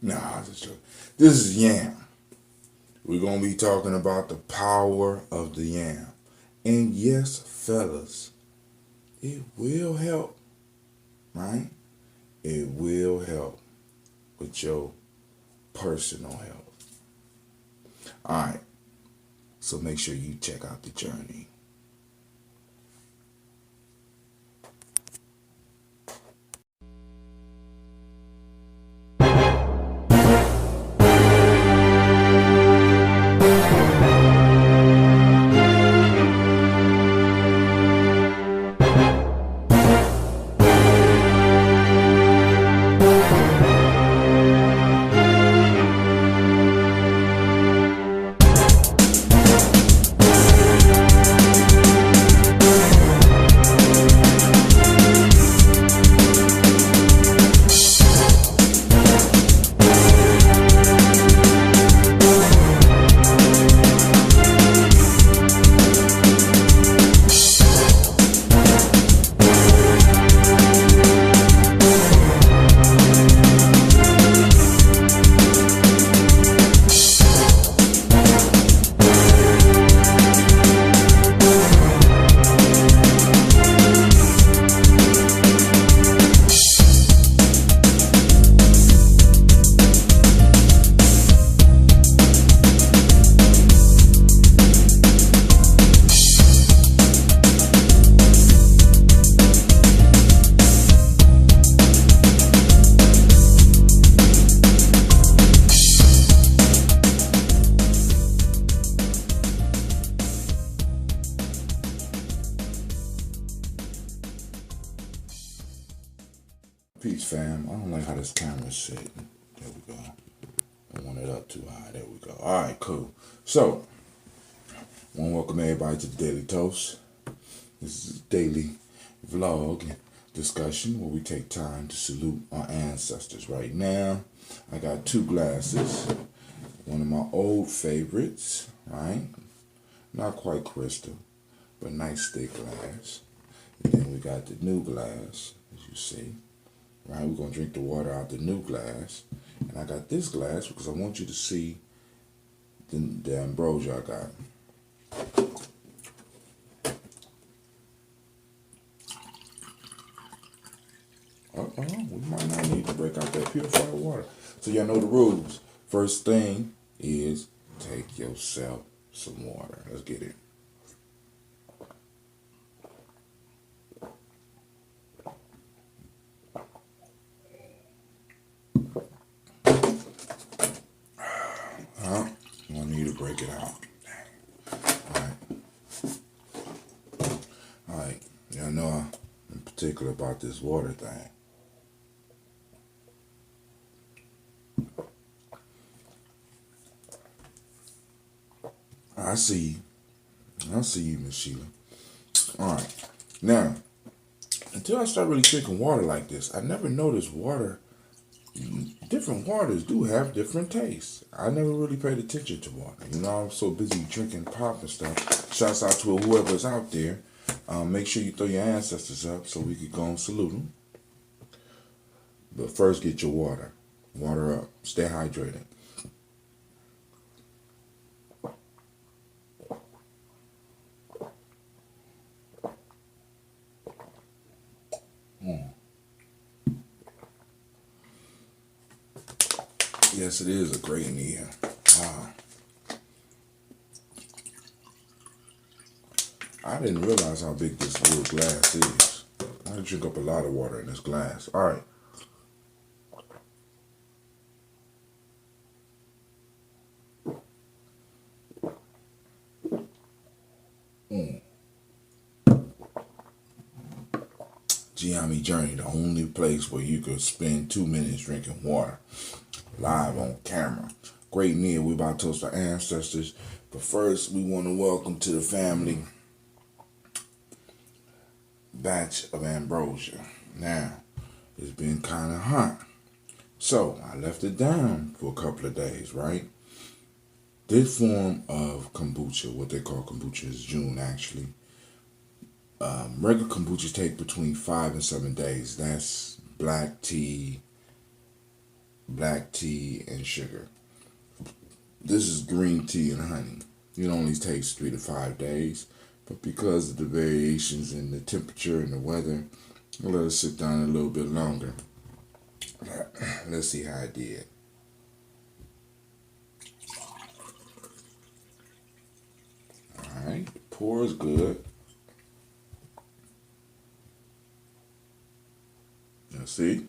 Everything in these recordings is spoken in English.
Nah, just joking. This is yam. We're gonna be talking about the power of the yam. And yes, fellas, it will help, right? It will help with your personal health. Alright, so make sure you check out the journey. Peace, fam. I don't like how this camera's sitting. There we go. I want it up too high. There we go. All right, cool. So, I want to welcome everybody to the Daily Toast. This is a daily vlog discussion where we take time to salute our ancestors. Right now, I got two glasses. One of my old favorites, right? Not quite crystal, but nice thick glass. And then we got the new glass, as you see. Right, we're going to drink the water out the new glass. And I got this glass because I want you to see the ambrosia I got. We might not need to break out that purified water. So y'all know the rules. First thing is take yourself some water. Let's get it. I need to break it out. Alright. Y'all know I'm particular about this water thing. I see you, Miss Sheila. Alright. Now, until I start really drinking water like this, I never noticed water. Different waters do have different tastes. I never really paid attention to water. You know, I'm so busy drinking pop and stuff. Shouts out to whoever's out there. Make sure you throw your ancestors up so we could go and salute them. But first, get your water. Water up. Stay hydrated. Yes, it is a great Nia. I didn't realize how big this little glass is. I drink up a lot of water in this glass. All right. Gye-Nyame Journey, the only place where you could spend 2 minutes drinking water live on camera. Great Nia, we about to toast our ancestors. But first, we want to welcome to the family batch of ambrosia. Now, it's been kind of hot. So, I left it down for a couple of days, right? This form of kombucha, what they call kombucha, is June actually. Regular kombuchas take between 5 and 7 days. That's black tea, black tea, and sugar. This is green tea and honey. It only takes 3 to 5 days, but because of the variations in the temperature and the weather, I'll let it sit down a little bit longer. Let's see how I did. Alright, pour is good. Now see?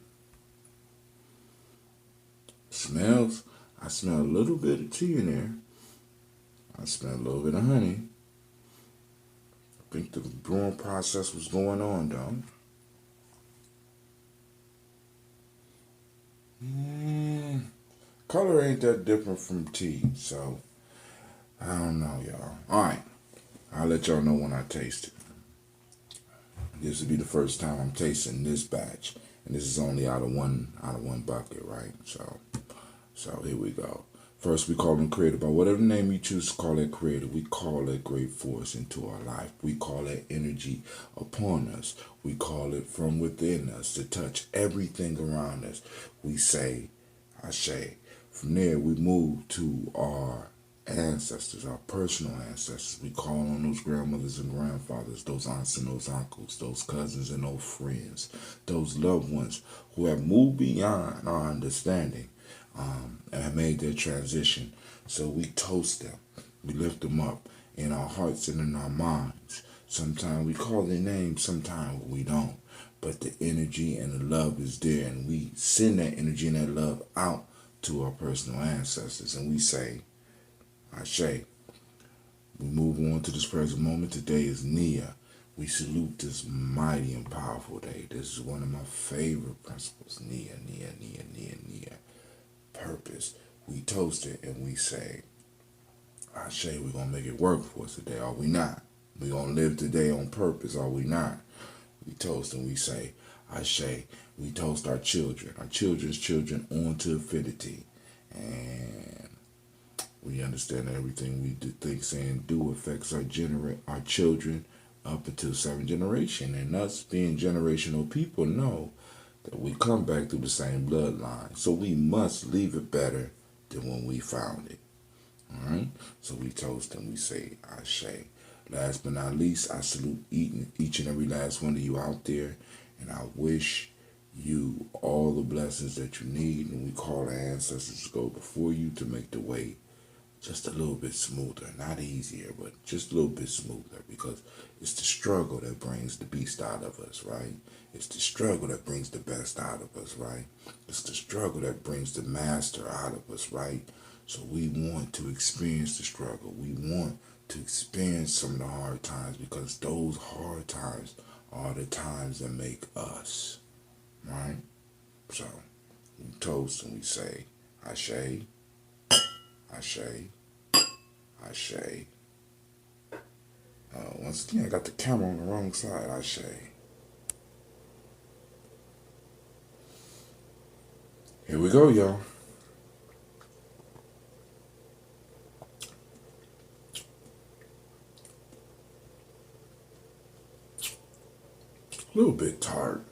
Smells. I smell a little bit of tea in there. I smell a little bit of honey. I think the brewing process was going on though. Color ain't that different from tea, so I don't know, y'all. Alright, I'll let y'all know when I taste it. This will be the first time I'm tasting this batch, and this is only out of one bucket, right? So here we go. First, we call them creative. By whatever name you choose to call it creative, we call it great force into our life. We call it energy upon us. We call it from within us to touch everything around us. We say, Ashe. From there, we move to our ancestors, our personal ancestors. We call on those grandmothers and grandfathers, those aunts and those uncles, those cousins and those friends, those loved ones who have moved beyond our understanding. And have made their transition. So we toast them. We lift them up in our hearts and in our minds. Sometimes we call their names, sometimes we don't. But the energy and the love is there, and we send that energy and that love out to our personal ancestors. And we say, Ashe. We move on to this present moment. Today is Nia. We salute this mighty and powerful day. This is one of my favorite principles. Nia, Nia, Nia, Nia, Nia. Purpose. We toast it and we say, Ashe, we're going to make it work for us today, are we not? We're going to live today on purpose, are we not? We toast and we say, Ashe. We toast our children's children on to infinity. And we understand that everything we do, think, say, and do affects our children up until 7th generation. And us being generational people know that we come back through the same bloodline. So we must leave it better than when we found it. Alright? So we toast and we say, Ashe. Last but not least, I salute each and every last one of you out there. And I wish you all the blessings that you need. And we call the ancestors to go before you to make the way just a little bit smoother. Not easier, but just a little bit smoother. Because it's the struggle that brings the beast out of us, right? It's the struggle that brings the best out of us, right? It's the struggle that brings the master out of us, right? So we want to experience the struggle. We want to experience some of the hard times because those hard times are the times that make us, right? So we toast and we say, Ashe, Ashe, Ashe. Once again, I got the camera on the wrong side, Ashe. Here we go, y'all. A little bit tart.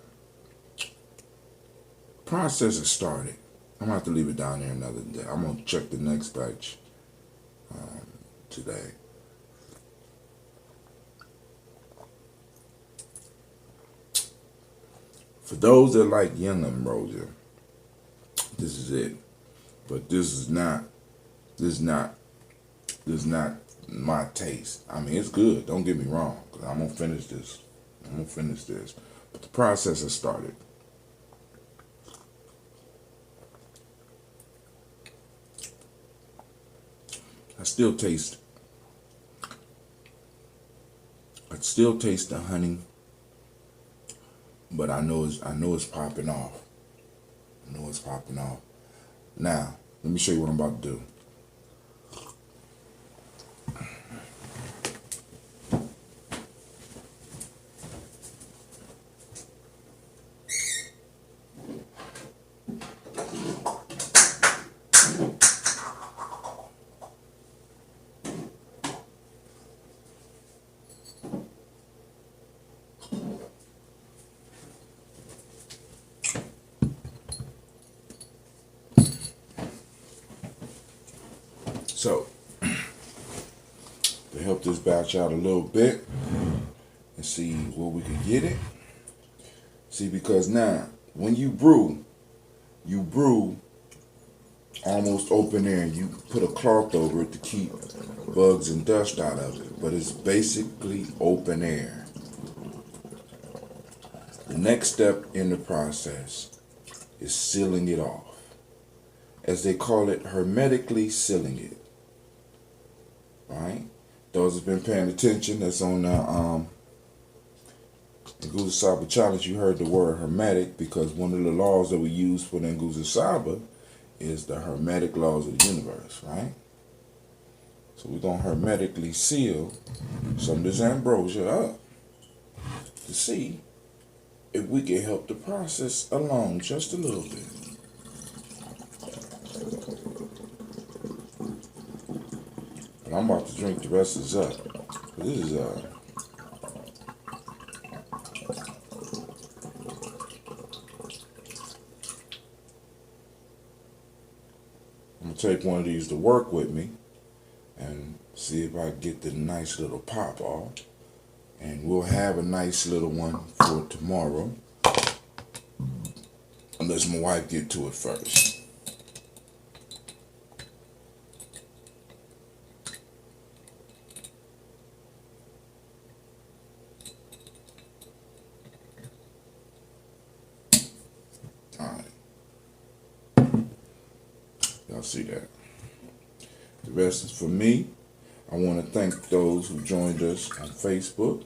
Process has started. I'm going to have to leave it down there another day. I'm going to check the next batch today. For those that like young ambrosia, this is it. But this is not my taste. I mean, it's good. Don't get me wrong. I'm going to finish this. But the process has started. I still taste the honey, but I know it's popping off. Now, let me show you what I'm about to do. So, to help this batch out a little bit and see where we can get it. See, because now, when you brew almost open air. You put a cloth over it to keep bugs and dust out of it. But it's basically open air. The next step in the process is sealing it off. As they call it, hermetically sealing it. Right? Those who've been paying attention, that's on the Nguzo Saba challenge, you heard the word hermetic, because one of the laws that we use for the Nguzo Saba is the hermetic laws of the universe, right? So we're going to hermetically seal some of this ambrosia up to see if we can help the process along just a little bit. But I'm about to drink the rest of this up. This is I'm gonna take one of these to work with me and see if I get the nice little pop off. And we'll have a nice little one for tomorrow, unless my wife get to it first. Alright. Y'all see that? The rest is for me. I want to thank those who joined us on Facebook.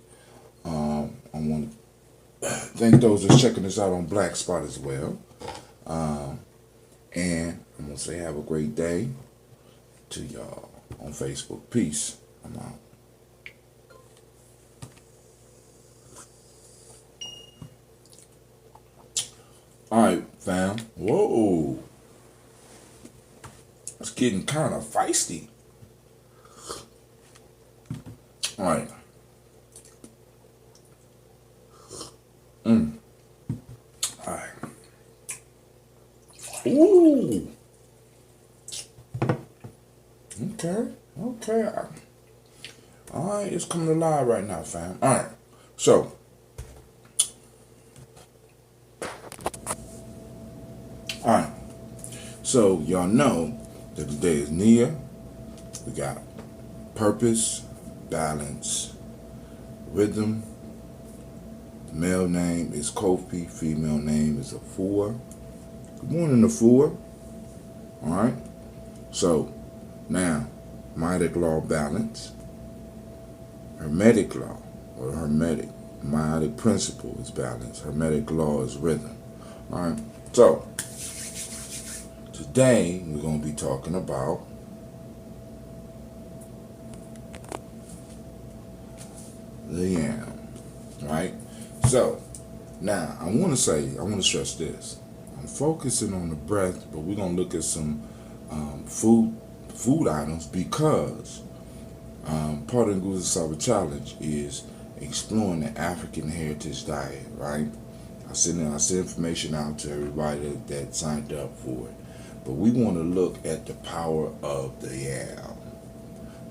I want to thank those that's checking us out on Black Spot as well. And I'm going to say have a great day to y'all on Facebook. Peace. I'm out. All right, fam. Whoa. It's getting kind of feisty. All right. All right. Ooh. Okay. Okay. All right. It's coming alive right now, fam. All right. So. All right. So y'all know that today is Nia. We got purpose, balance, rhythm. The male name is Kofi. Female name is Afua. Good morning, Afua. All right. So now, Maitic law, balance. Hermetic law, or hermetic. Maitic principle is balance. Hermetic law is rhythm. All right. So today we're going to be talking about the yam, right? So now I want to stress this. I'm focusing on the breath, but we're going to look at some food items, because part of the Nguzo Saba challenge is exploring the African heritage diet, right? I send information out to everybody that signed up for it. But we want to look at the power of the yam.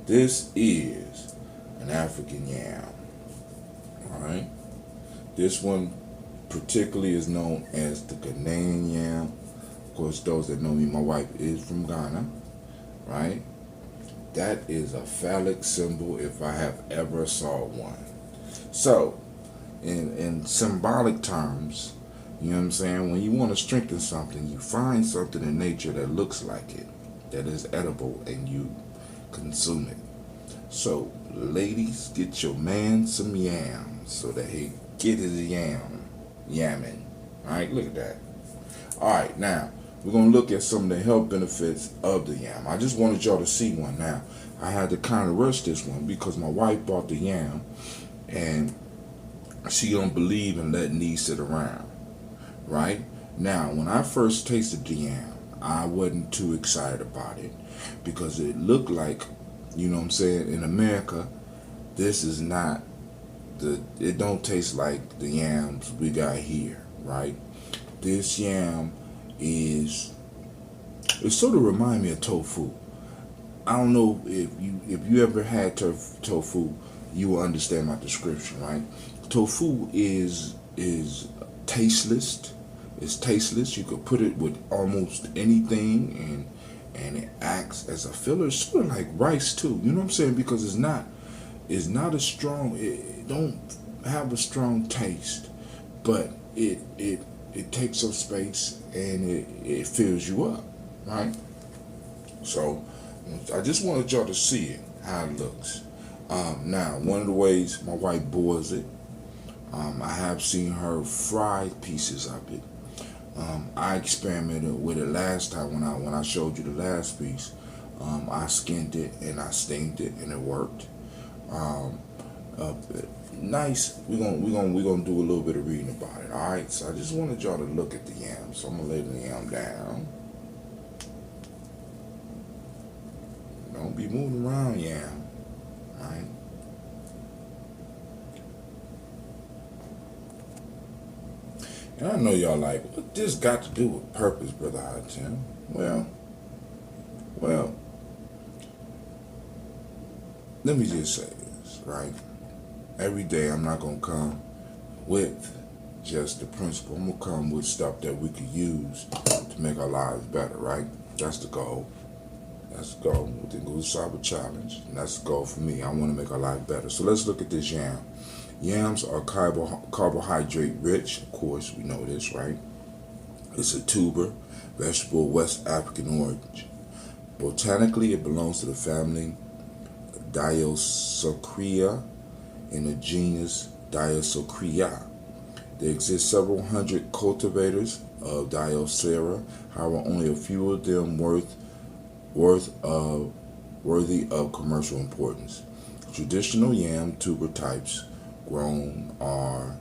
This is an African yam. Alright? This one particularly is known as the Ghanaian yam. Of course, those that know me, my wife is from Ghana. Right? That is a phallic symbol if I have ever saw one. So, in symbolic terms, you know what I'm saying? When you want to strengthen something, you find something in nature that looks like it, that is edible, and you consume it. So, ladies, get your man some yams so that he get his yamming. Alright, look at that. Alright, now, we're going to look at some of the health benefits of the yam. I just wanted y'all to see one. Now, I had to kind of rush this one because my wife bought the yam, and she don't believe in letting these sit around. Right? Now, when I first tasted the yam, I wasn't too excited about it because it looked like, you know what I'm saying, in America, this is not it don't taste like the yams we got here, right? This yam it sort of remind me of tofu. I don't know if you ever had tofu, you will understand my description, right? Tofu is tasteless. It's tasteless. You could put it with almost anything, and it acts as a filler. It's sort of like rice too. You know what I'm saying? Because it's not a strong. It don't have a strong taste, but it takes up space and it fills you up, right? So I just wanted y'all to see it, how it looks. Now, one of the ways my wife boils it, I have seen her fry pieces of it. I experimented with it last time when I showed you the last piece. I skinned it and I steamed it and it worked. Um, uh, nice. We're gonna do a little bit of reading about it. All right. So I just wanted y'all to look at the yam. So I'm gonna lay the yam down. Don't be moving around, yam. All right. And I know y'all like, what this got to do with purpose, brother Hatem? Well, let me just say this, right? Every day I'm not gonna come with just the principle. I'm gonna come with stuff that we could use to make our lives better, right? That's the goal. That's the goal with the Good Cyber Challenge. And that's the goal for me. I want to make our life better. So let's look at this yam. Yams are carbohydrate rich. Of course, we know this, right? It's a tuber, vegetable, West African origin. Botanically, it belongs to the family Dioscrea in the genus Dioscrea. There exist several hundred cultivators of Dioscera. However, only a few of them worthy of commercial importance. Traditional yam tuber types grown are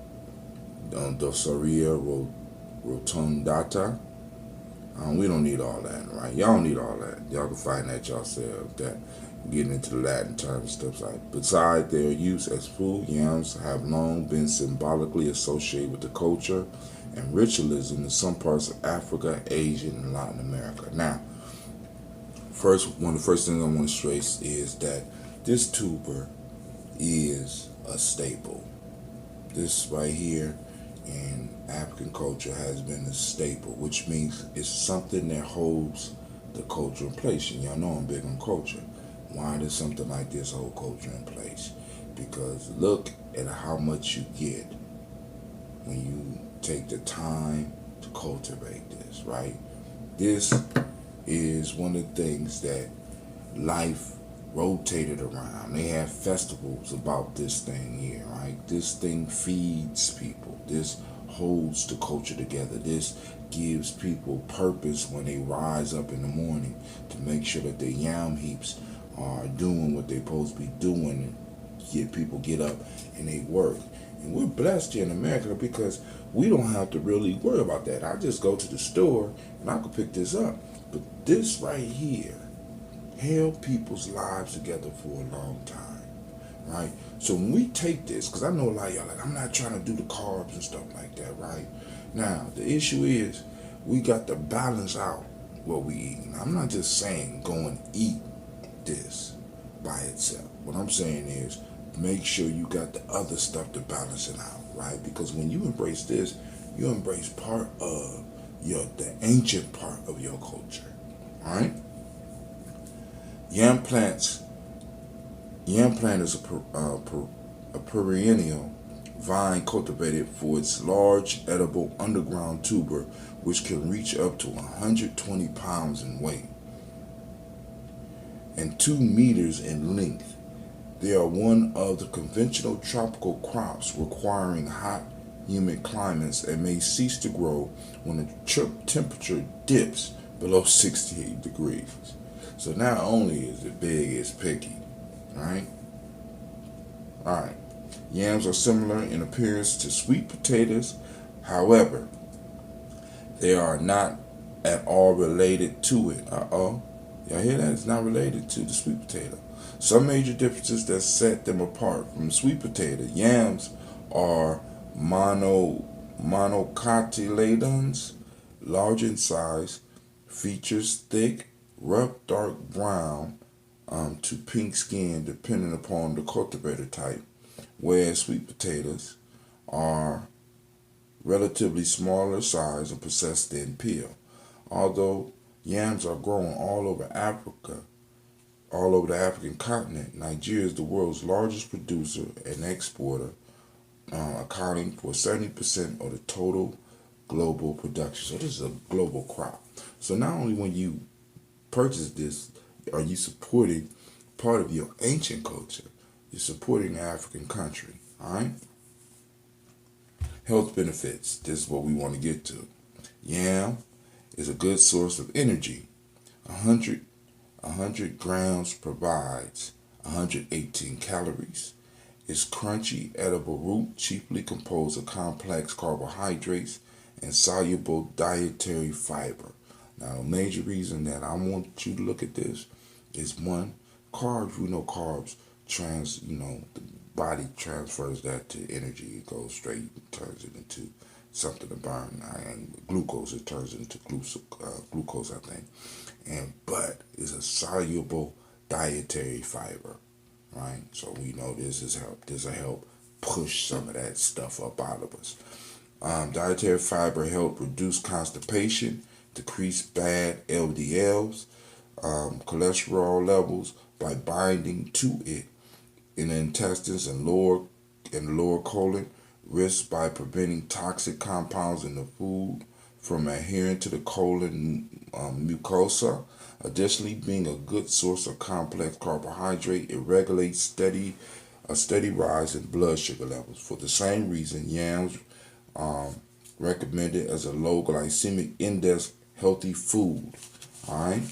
Dosaria rotundata. We don't need all that, right? Y'all don't need all that. Y'all can find that yourself. That getting into the Latin terms, stuff like. Besides their use as food, yams have long been symbolically associated with the culture and ritualism in some parts of Africa, Asia, and Latin America. Now, one of the first things I want to stress is that this tuber is a staple. This right here in African culture has been a staple, which means it's something that holds the culture in place. And y'all know I'm big on culture. Why does something like this hold culture in place? Because look at how much you get when you take the time to cultivate this, right? This is one of the things that life rotated around. They have festivals about this thing here, right? This thing feeds people. This holds the culture together. This gives people purpose when they rise up in the morning to make sure that their yam heaps are doing what they're supposed to be doing and people get up and they work. And we're blessed here in America because we don't have to really worry about that. I just go to the store and I can pick this up. But this right here held people's lives together for a long time, right? So when we take this, because I know a lot of y'all like, I'm not trying to do the carbs and stuff like that, right? Now, the issue is we got to balance out what we eat. Now, I'm not just saying go and eat this by itself. What I'm saying is make sure you got the other stuff to balance it out, right? Because when you embrace this, you embrace part of the ancient part of your culture, all right? Yam plant is a perennial vine cultivated for its large edible underground tuber, which can reach up to 120 pounds in weight and 2 meters in length. They are one of the conventional tropical crops requiring hot, humid climates and may cease to grow when the temperature dips below 68 degrees. So not only is it big, it's picky. Alright? Alright. Yams are similar in appearance to sweet potatoes. However, they are not at all related to it. Uh-oh. Y'all hear that? It's not related to the sweet potato. Some major differences that set them apart from the sweet potato. Yams are monocotyledons, large in size, features thick, rough dark brown to pink skin depending upon the cultivator type, whereas sweet potatoes are relatively smaller size and possess thin peel. Although yams are grown all over Africa, all over the African continent, Nigeria is the world's largest producer and exporter, accounting for 70% of the total global production. So this is a global crop. So not only when you purchase this are you supporting part of your ancient culture, you're supporting the African country. All right. Health benefits. This is what we want to get to. Yam is a good source of energy. 100 grams provides 118 calories. It's crunchy, edible root, chiefly composed of complex carbohydrates and soluble dietary fiber. Now, the major reason that I want you to look at this is one, carbs. We know carbs the body transfers that to energy. It goes straight, turns it into something to burn. And glucose, it turns into glucose, I think. But it's a soluble dietary fiber, right? So we know this will help push some of that stuff up out of us. Dietary fiber help reduce constipation, decrease bad LDLs, cholesterol levels by binding to it in the intestines and lower colon, risk by preventing toxic compounds in the food from adhering to the colon mucosa. Additionally, being a good source of complex carbohydrate, it regulates a steady rise in blood sugar levels. For the same reason, yams recommended as a low glycemic index healthy food. All right.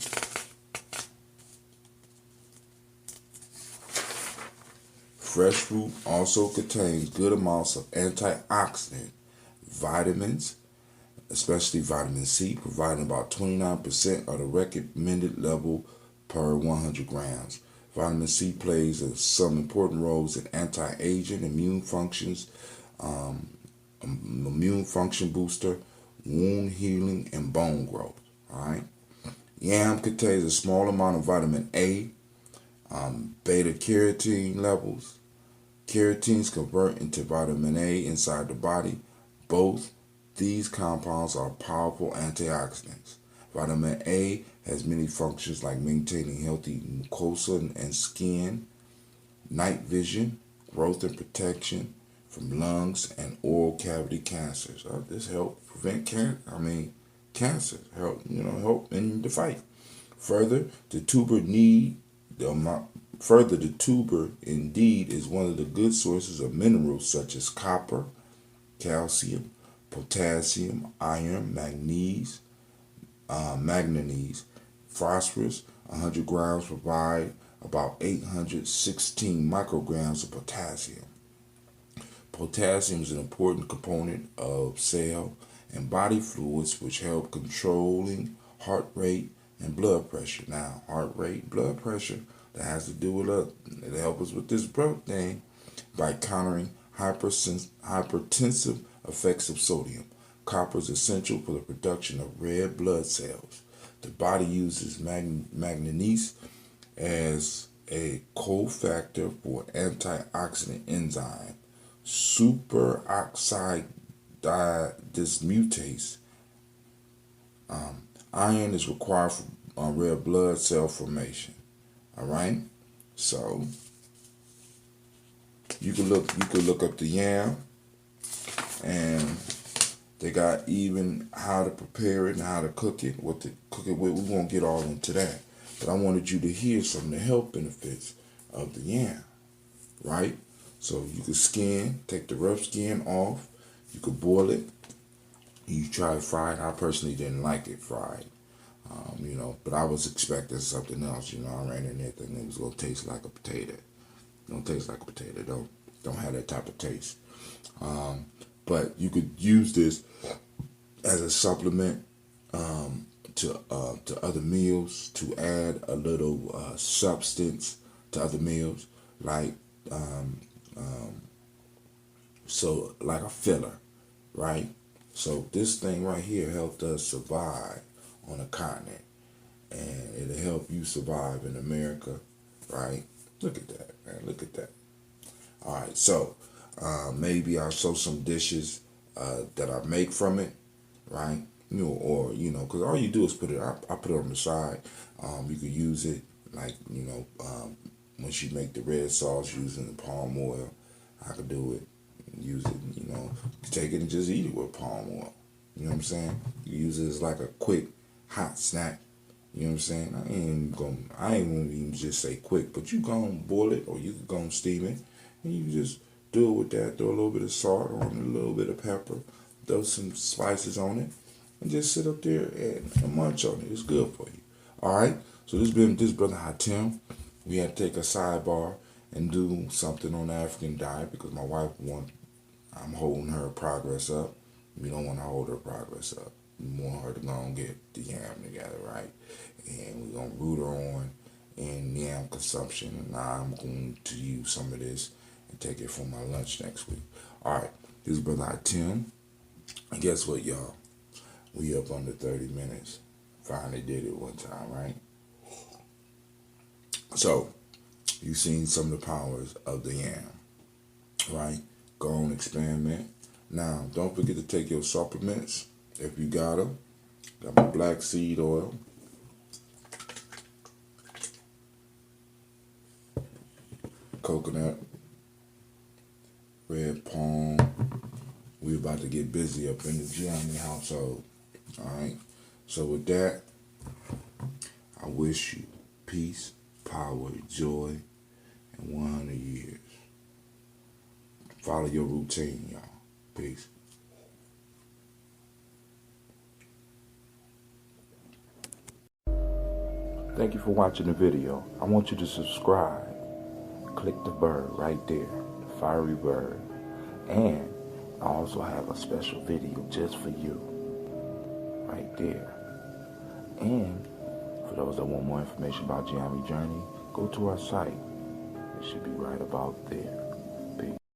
Fresh fruit also contains good amounts of antioxidant, vitamins, especially vitamin C, providing about 29% of the recommended level per 100 grams. Vitamin C plays some important roles in anti-aging, immune function booster, wound healing, and bone growth. All right. Yam contains a small amount of vitamin A, beta carotene levels. Carotenes convert into vitamin A inside the body. Both these compounds are powerful antioxidants. Vitamin A has many functions like maintaining healthy mucosa and skin, night vision, growth and protection from lungs and oral cavity cancers. This helps prevent cancer. Help in the fight. Further, the tuber indeed is one of the good sources of minerals such as copper, calcium, potassium, iron, manganese, phosphorus. 100 grams provide about 816 micrograms of potassium. Potassium is an important component of cell and body fluids which help controlling heart rate and blood pressure. Now, heart rate, blood pressure, that has to do with it helps us with this blood thing by countering hypertensive effects of sodium. Copper is essential for the production of red blood cells. The body uses manganese as a cofactor for antioxidant enzyme superoxide dismutase. Iron is required for red blood cell formation. All right, so you can look up the yam, and they got even how to prepare it and how to cook it, what to cook it with. We won't get all into that, but I wanted you to hear some of the health benefits of the yam, right? So you can take the rough skin off. You could boil it. You try it fried. I personally didn't like it fried. But I was expecting something else. I ran in there thinking it was gonna taste like a potato. Don't taste like a potato. Don't have that type of taste. But you could use this as a supplement to other meals, to add a little substance to other meals, like like a filler, right? So this thing right here helped us survive on a continent, and it'll help you survive in America right? Look at that, man. Look at that. All right, so maybe I'll show some dishes that I make from it, right? Or because all you do is put it. I put it on the side. You could use it like when she make the red sauce using the palm oil. I could do it. Use it. Take it and just eat it with palm oil. You know what I'm saying? You use it as like a quick hot snack. You know what I'm saying? I ain't gonna even just say quick, but you gonna boil it or you can go and steam it, and you just do it with that. Throw a little bit of salt on it, a little bit of pepper, throw some spices on it, and just sit up there and munch on it. It's good for you. All right. So this brother Hatim. We had to take a sidebar and do something on the African diet because my wife I'm holding her progress up. We don't want to hold her progress up. We want her to go and get the yam together, right? And we're going to root her on in yam consumption. And I'm going to use some of this and take it for my lunch next week. All right, this is Brother Tim. And guess what, y'all? We up under 30 minutes. Finally did it one time, right? So, you've seen some of the powers of the yam, right? Go on, experiment. Now, don't forget to take your supplements if you got them. Got my black seed oil. Coconut. Red palm. We're about to get busy up in the Gye-Nyame household. Alright? So with that, I wish you peace, power, joy, and 100 years. Follow your routine, y'all. Peace. Thank you for watching the video. I want you to subscribe. Click the bird right there, the fiery bird. And I also have a special video just for you, right there. And for those that want more information about Gye-Nyame Journey, go to our site. It should be right about there.